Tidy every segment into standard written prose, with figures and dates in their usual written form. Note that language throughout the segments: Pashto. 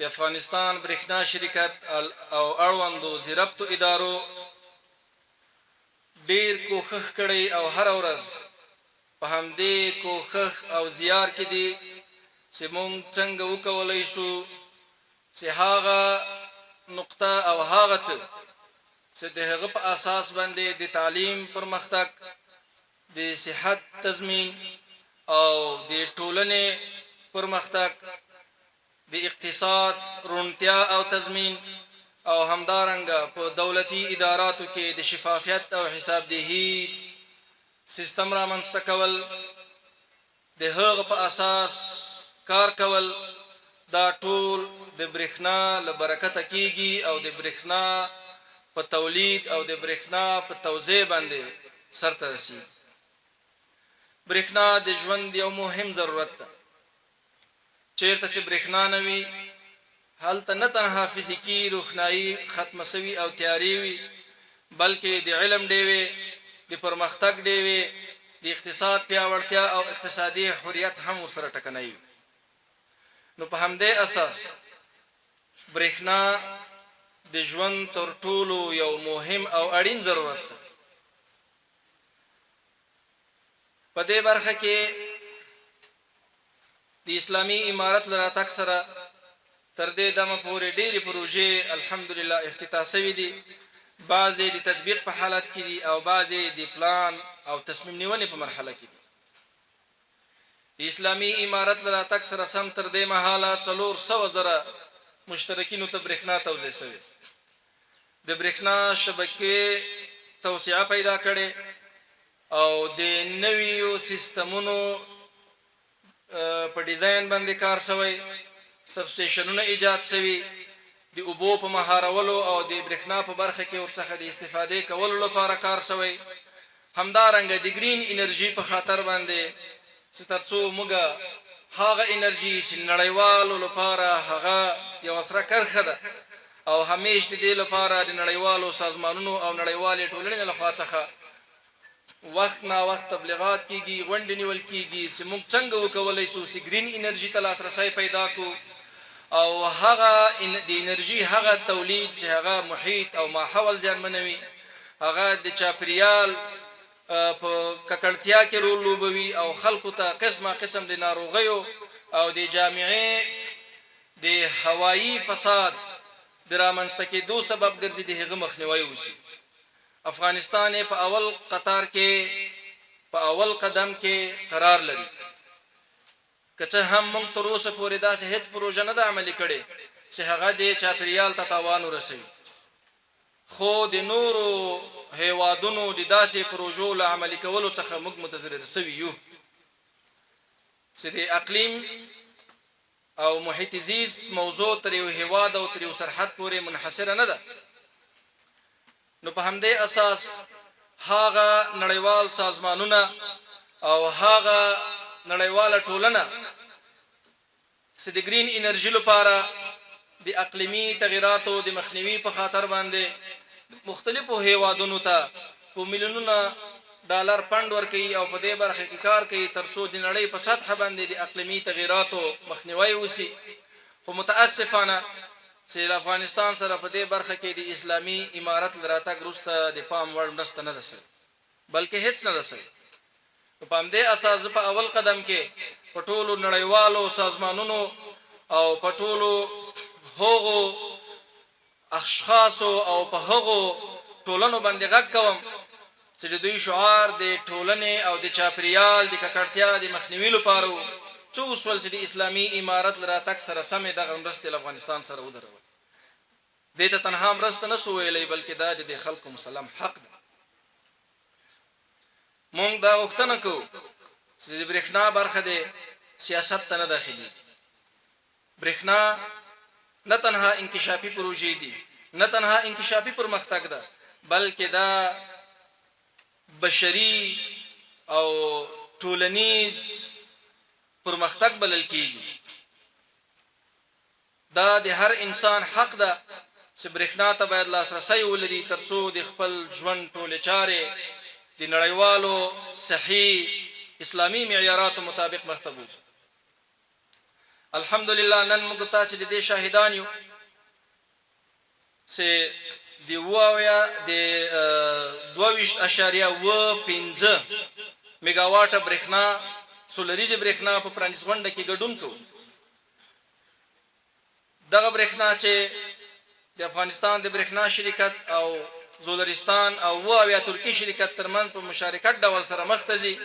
د افغانستان برېښنا شرکت او اړوندو ضربطو ادارو ډیر کوښښ کړی او هره ورځ په همدې کوښښ او زیار کې دي چې موږ څنګه وکولی شو چې هغه نقطه او هغه څه چې د هغه په اساس باندې د تعلیم پرمختګ، د صحت تضمین او د ټولنې پرمختګ، د اقتصاد روڼتیا او تضمین او همدارنګه په دولتي اداراتو کې د شفافیت او حسابدهي سیستم رامنځته کول، د هغه په اساس کار کول، دا ټول د برېښنا له برکته کیږي او د برېښنا په تولید او د برېښنا په توزیع باندې سرته رسیږي. برېښنا د ژوند یو مهم ضرورت ده. چیرته چې برېښنا نه وي هلته نه تنها فزیکي روښنایي ختمه سوي او تیارې وي، بلکې د علم ډیوې، د پرمختګ ډیوې، د اقتصاد پیاوړتیا او اقتصادي حریت هم ورسره ټکنی وي. نو په همدې اساس برېښنا د ژوند تر ټولو یو مهم او اړین ضرورت ده. په دې برخه کې د اسلامي امارت له راتګ سره تر دې دمه پورې ډېرې پروژې الحمدلله افتتاح سوي دي. بعضې د تطبیق په حالت کې دي او بعضې د پلان او تصمیم نیونې په مرحله کې دي. د اسلامي امارت له راتګ سره سم تر دې مهاله 400,000 مشترکینو ته برېښنا توزیع سوې. د برېښنا شبکې توسعه پیدا کړې او د نویو سیستمونو په ډیزاین باندې کار شوی، سب سټیشنونه ایجاد شوي، د اوبو په مهارولو او د برېښنا په برخه کې ورڅخه د استفادې کولو لپاره کار شوی. همدارنګه د ګرین انرژي په خاطر باندې چې تر څو موږ هغه انرژي چې نړیوالو لپاره هغه یوه سره کرښه ده او همیش د دې لپاره د نړیوالو سازمانونو او نړیوالې ټولنې لخوا څخه وخت نا وخت تبلیغات کیږي، غونډې نیول کیږي چې موږ څنګه وکولی شو چې ګرین انرژي ته لاسرسی پیدا کړو او هغه د انرژي هغه تولید چې هغه محیط او ماحول زیانمنوي، هغه د چاپیریال په ککړتیا کې رول لوبوي او خلکو ته قسمه قسم د ناروغیو او د جامعې د هوایي فساد د رامنځته کېدو سبب ګرځي، د هغه مخنیوی وشي. افغانستان په اول قطار کې په اول قدم کې قرار لري. که څه هم موږ تر اوسه پورې داسې هیڅ پروژه نه ده عملي کړې چې هغه د چاپیریال ته تاوان ورسوي، خو د نورو هیوادونو د داسې پروژو له عملي کولو څخه موږ متضرر سوي یو چې د اقلیم او محیط زیست موضوع تر یو هیواد او تر یو سرحد پورې منحصره نه ده. نو په همدې اساس هغه نړیوال سازمانونه او هغه نړیواله ټولنه چې د ګرین انرژي لپاره د اقلیمي تغیراتو د مخنیوي په خاطر باندې مختلفو هیوادونو ته په میلیونونه ډالر فنډ ورکوي او په دې برخه کې کار کوي تر څو د نړۍ په سطح باندې د اقلیمي تغیراتو مخنیوی وشي. خو متاسفانه چې افغانستان سره په دې برخه کې د اسلامي امارت له راتګ وروسته د پام وړ مرسته نه ده سوې، بلکې هیڅ نه ده سوې. په همدې اساس په اول قدم کې په ټولو نړیوالو سازمانونو او په ټولو هغو اشخاصو او په هغو ټولنو باندې غږ کوم چې د دوی شعار د ټولنې او د چاپیریال د ککړتیا د مخنیوي لپاره څو وسول چې د اسلامي امارت له راتګ سره سمې دغه مرستې له افغانستان سره ودرول. دې ته تنها مرسته نه سو ویلی، بلکې دا د خلکو مسلم حق ده. مونږ دا غوښتنه کوو چې د برېښنا برخه د سیاست ته نه داخلي. برېښنا نه تنها انکشافي پروژې دي، نه تنها انکشافي پرمختګ ده، بلکې دا بشري او ټولنیز پرمختګ بلل کیږي. دا د هر انسان حق ده چې برېښنا ته باید لاسرسی ولري تر څو د خپل ژوند ټولې چارې د نړیوالو صحیح اسلامي معیاراتو مطابق مخته بوځي. الحمدلله نن موږ تاسو د دې شاهدان یو چې د واویا د 22.15 میگاواټه برېښنا سولریزه برېښنا په پرانیس غونډه کې ګډون کوو. دغه برېښنا چې د افغانستان د برېښنا شرکت او زولرستان او واویا ترکی شرکت ترمن په مشارکت ډول سره مخ ته ځي.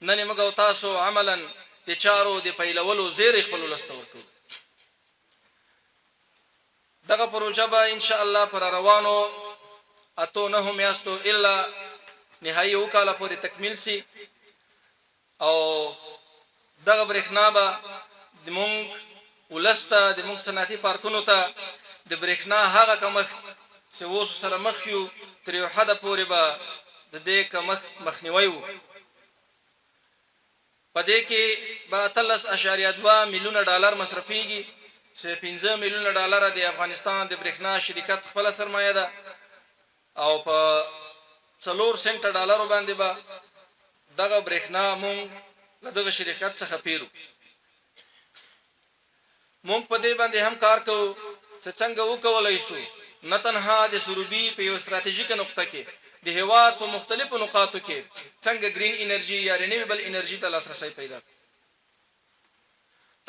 نن موږ او تاسو عملاً د چارو د پیلولو زیر خپل ولسته ورکوو. دغه پروژه به ان شاء الله پر روانو اتو نه میاشتو الا نهایي وکاله پورې تکمیل سي او دغه برېښنا به د مونږ ولسته د مونږ صنعتي پارکونو ته د برېښنا هغه کمښت چې اوس سره مخ یو تر یو حده پورې به د دې کمښت مخنیوی و. په دې کې به 13.2 میلیونه ډالر مصرفېږي چې 15 میلیونه ډالر د افغانستان د برېښنا شرکت خپل سرمایه ده او په 4 سنټ ډالر باندې به دغه برېښنا مونږ له دغه شرکت څخه پیرو. مونږ په دې باندې هم کار کوو چې څنګه وکولای شو نه تنها د سروبي په یو ستراتیژیکه نقطه کې د هیواد په مختلفو نقاطو کې څنګه گرین انرژي یا رینیویبل انرژي ته لاسرسی پیدا کړو.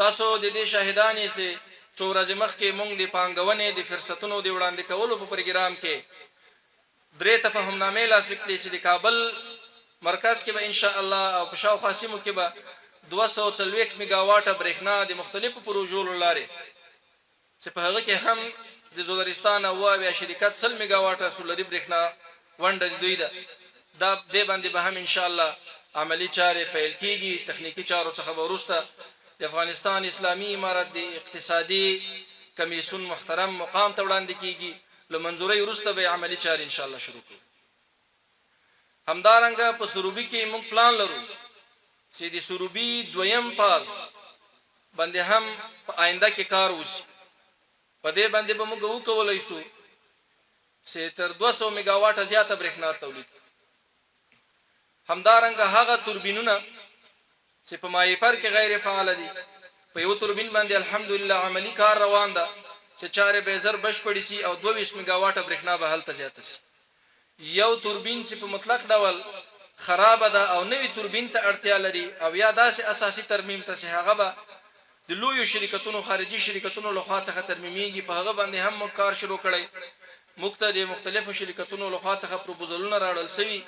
تاسو د دې شاهدان یې چې څو ورځې مخکې مونږ د پانګونې د فرصتونو د وړاندې کولو په پروګرام کې 3 تفاهمنامې لاسلیک کړې چې د کابل مرکز کې به ان شاء الله او په شاوخوا سیمو کې به 240 میگاواټه برېښنا د مختلفو پروژو لارې چې په هغه کې هم د زولرستان او واویا شرکت 100 میگاواټه سولري برېښنا ونډه دوی ده. دا دې باندې به هم ان شاء الله عملی چارې پیل کیږي. تخنیکی چارو څخه وروسته د افغانستان اسلامي امارت د اقتصادي کمیسیون محترم مقام ته وړاندې کیږي. له منظورۍ وروسته به عملی چارې ان شاء الله شروع کړو. همدارنګه په سروبي کې موږ پلان لرو چې د سروبي دویم پاس باندې هم په آینده کې کار وشي. په دې باندې به موږ وکولای شو چې تر 200 میگاواټه زیاته برېښنا تولید. همدارنګه هغه توربینونه چې په مایپر کې غیر فعال دي په یو توربین باندې الحمدلله عملی کار روان ده چې چارې به زر بشپړې شي او 22 میگاواټه برېښنا به هلته زیاته شي. یو توربین چې په مطلق ډول خراب ده او نوې توربین ته اړتیا لري او یا داسې اساسي ترمیم ته چې هغه به د لویو شرکتونو خارجي شرکتونو لخوا څخه ترمیمیږي. په هغه باندې هم موږ کار شروع کړی. موږ ته د مختلفو شرکتونو لخوا څخه پروپوزلونه راوړل شوي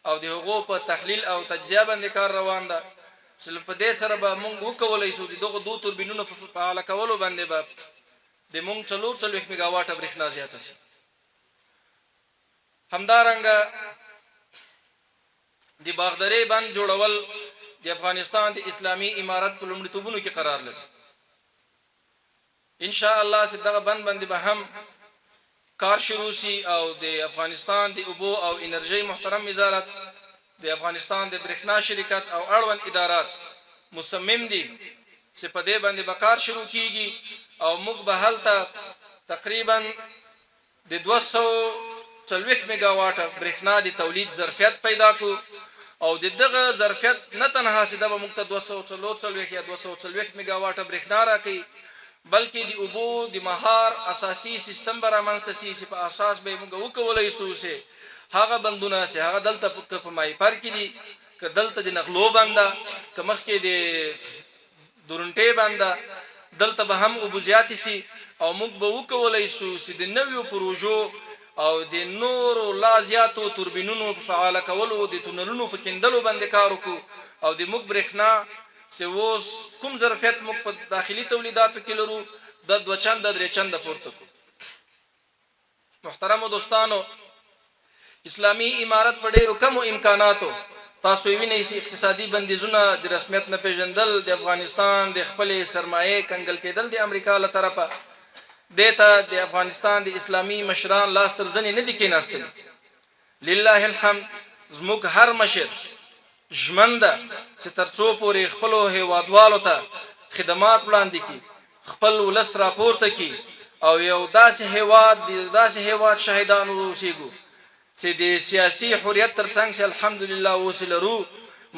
او د هغو په تحلیل او تجزیه باندې کار روان ده چې په دې سره به موږ وکولای شو د دغه 2 توربینونو په فعاله کولو باندې به د موږ 440 میگاواټه برېښنا زیاته شي. همدارنګه د باغدرې بند جوړول د افغانستان د اسلامي امارت په لومړیتوبونو کې قرار لري. ان شاء الله چې دغه بند باندې به هم کار شروع شي او د افغانستان د اوبو او انرژي محترم وزارت د افغانستان د برېښنا شرکت او اړوند ادارات مصمم دي چې په دې باندې به کار شروع کیږي او موږ به هلته تقریبا د 240 میگاواټه برېښنا د تولید ظرفیت پیدا کو او دغه ظرفیت نه تنها چې د موږ ته 240 یا 240 میگاواټه برېښنا راکړي بلکې د اوبو د مهار اساسي سیستم به رامنځته شي چې په اساس به موږ وکولای شو چې هغه بندونه چې هغه دلته په مایپر کې دي که دلته د نغلو بنده که مخکې د دورنټې بنده دلته به هم اوبو زیاتې شي او موږ به وکولای شو چې د نویو پروژو او د نورو لا زیاتو توربینونو په فعاله کولو د تونلونو په کیندلو باندې کار وکړو او د موږ برېښنا چې اوس کوم ظرفیت موږ په داخلي تولیداتو کې لرو د 2 چنده 3 چنده پورته کړو. محترمو دوستانو، اسلامي امارت په ډېرو کمو امکاناتو تاسو وینئ چې اقتصادي بندیزونه د رسمیت نه پیژندل د افغانستان د خپلې سرمایې کنګل کېدل د امریکا له طرفه دیتا د افغانستان د اسلامي مشران لاس تر زنې نه دي کېناستلي. لله الحمد زموږ هر مشر ژمن ده چې تر څو پورې خپلو هیوادوالو ته خدمات وړاندې کړي خپل ولس راپورته کړي او یو داسې هیواد شاهدان اوسېږو چې د سیاسي حریت ترڅنګ چې الحمدلله اوس لرو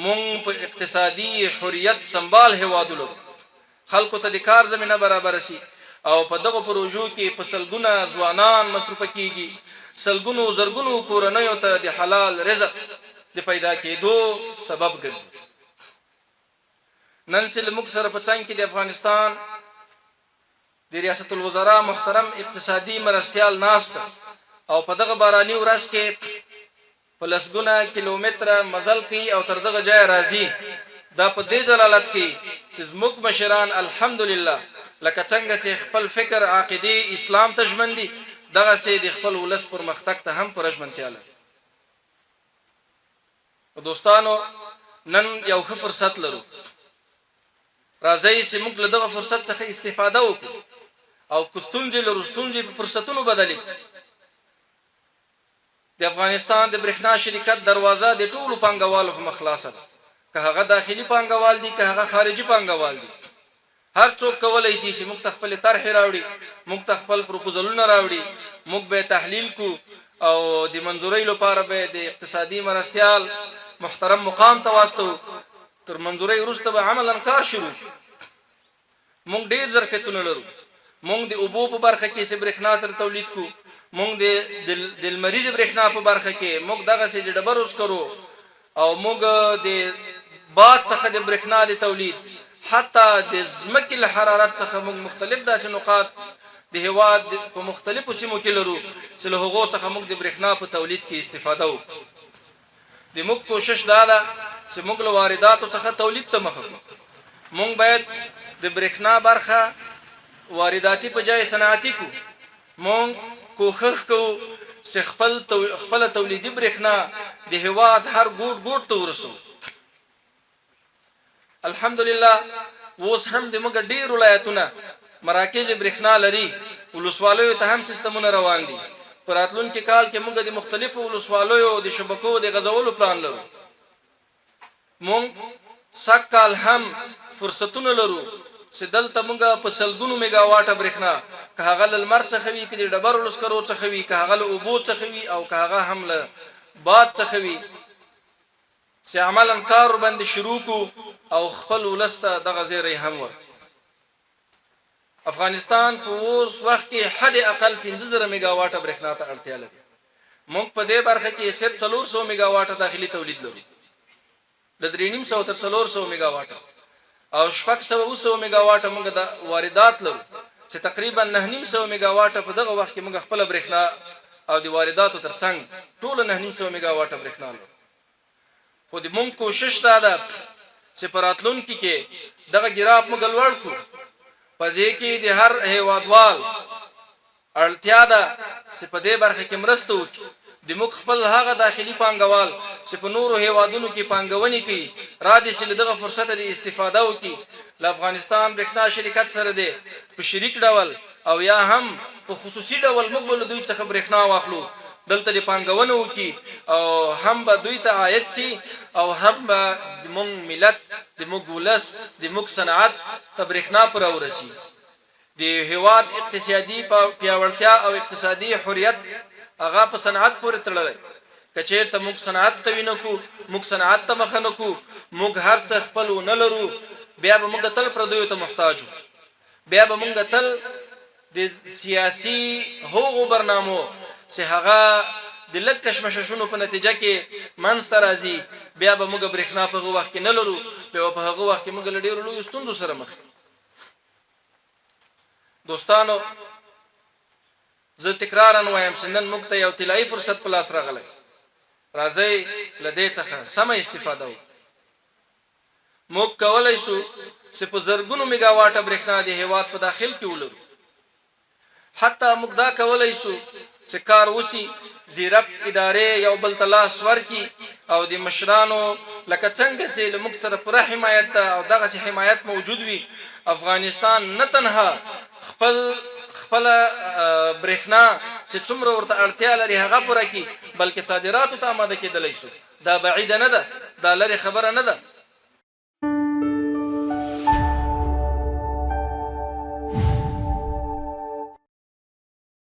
مونږ په اقتصادي حریت سنبال هیواد لرو. خلکو ته د کار زمینه برابر شي او په دغه پروژو کې په سلګونه ځوانان مصروفه کیږي، سلګونو زرګونو کورنیو ته د حلال رزق د پیدا کېدو سبب ګرځي. نن چې موږ سره په څنګ کې د افغانستان د ریاست الوزرا محترم اقتصادي مرستیال ناست او په دغه باراني ورځ کې په لسګونه کیلومتره مزل کوي او تر دغه ځای راځي، دا په دې دلالت کوي چې زموږ مشران الحمدلله لکه څنګه چې خپل فکر عقیده اسلام ته ژمن دي، دغسې د خپل ولس پرمختګ ته هم پوره ژمنتیا لري. دوستانو نن یو ښه فرصت لرو، راځئ چې موږ له دغه فرصت څخه استفاده وکړو او که ستونزې لرو ستونزې په فرصتونو بدلې کړو. د افغانستان د برېښنا شرکت دروازه د ټولو پانګوالو په مخ خلاصه ده، که هغه داخلي پانګوال دي که هغه خارجي پانګوال دي. هر څوک کولی شي چې موږ ته خپلې طرحې راوړي، موږ ته خپل پروپوزلونه راوړي، موږ به تحلیل کو او د منظورۍ لپاره به د اقتصادي مرستیال محترم مقام ته واستو. تر منظورۍ وروسته به عملا کار شروع شي. موږ ډېر ظرفیتونه لرو، موږ د اوبو په برخه کې چې برېښنا تر تولید کو، موږ د لمریزې برېښنا په برخه کې موږ دغسې د ډبرو سکرو او موږ د باد څخه د برېښنا د تولید حتی د ځمکې له حرارت څخه موږ مختلف داسې نقاط د هېواد په مختلفو سیمو کې لرو چې له هغو څخه موږ د برېښنا په تولید کې استفاده وکړو. د موږ کوشش دا ده چې موږ له وارداتو څخه تولید ته مخه کړو. موږ باید د برېښنا برخه وارداتي په ځای صنعتي کړو. موږ کوښښ کوو چې خپله تولیدي برېښنا د هېواد هر ګوټ ګوټ ته ورسوو. الحمدلله اوس هم د موږ ډېر ولایتونه مراکز برېښنا لري، ولسوالیو ته هم سیستمونه روان دي. په راتلونکي کال کې موږ د مختلفو ولسوالیو د شبکو د غځولو پلان لرو. موږ سږ کال هم فرصتونه لرو چې دلته موږ په سلګونو میګاواټه برېښنا که هغه له لمر څخه وي، که د ډبرو له سکرو څخه وي، که هغه له اوبو څخه وي او که هغه هم له باد څخه وي، چې عملا کار باندې شروع کو او خپل ولس ته دغه زیری هم ورکړو. افغانستان په اوس وخت کې حد اقل 15,000 میګاواټه برېښنا ته اړتیا لري. موږ په دې برخه کې صرف 400 میګاواټه داخلي تولید لرو، د 350 تر 400 میګاواټه او 600 میګاواټه موږ د واردات لرو، چې تقریبا 900 میګاواټه په دغه وخت کې موږ خپل برېښنا او د وارداتو ترڅنګ ټول 900 میګاواټه برېښنا لرو. خو د موږ کوشش دا ده چې په راتلونکي کې دغه ګراف موږ لوړ کړو. په دې کې د هر هېوادوال اړتیا ده چې په دې برخه کې مرسته وکړي. د موږ خپل هغه داخلي پانګوال چې په نورو هېوادونو کې پانګونې کوي را دي چې له دغه فرصته د استفاده وکړي، له افغانستان برېښنا شرکت سره دی په شریک ډول او یا هم په خصوصي ډول موږ به له دوی څخه برېښنا واخلو، دلته د پانګونه وکړي او هم به دوی ته عاید سي او هم به زموږ ملت د موږ ولس د موږ صنعت ته برېښنا پوره ورسي. د هېواد اقتصادي پیاوړتیا او اقتصادي حریت هغه په صنعت پورې تړلی. که چېرته موږ صنعت قوي نه کړو، موږ صنعت ته مخه نه کړو، موږ هر څه خپل ونه لرو، بیا به موږ تل پردیو ته محتاج وو. بیا به موږ تل د سیاسي هغو برنامو چې هغه د لږ کشمکشونو په نتیجه کې منځته راځي، بیا به موږ برېښنا په هغه وخت کې نه لرو، بیا به په هغه وخت کې موږ له ډېرو لویو ستونزو سره مخ یو. دوستانو زه تکرارا وایم چې نن موږ ته یو طلایي فرصت په لاس راغلی. راځئ له دې څخه سمه استفاده وکړو. موږ کولی شو چې په زرګونو میګاواټه برېښنا د هېواد په داخل کې ولرو. حتی موږ دا کولی شو چې کار وشي، زیربط ادارې یو بل ته لاس ورکړي او د مشرانو لکه څنګه چې له موږ سره پوره حمایت ده او دغسې حمایت موجود وي، افغانستان نه تنها خپله برېښنا چې څومره ورته اړتیا لري هغه پوره کړي، بلکې صادراتو ته آماده کېدلی شو. دا بعیده نه ده، دا لرې خبره نه ده.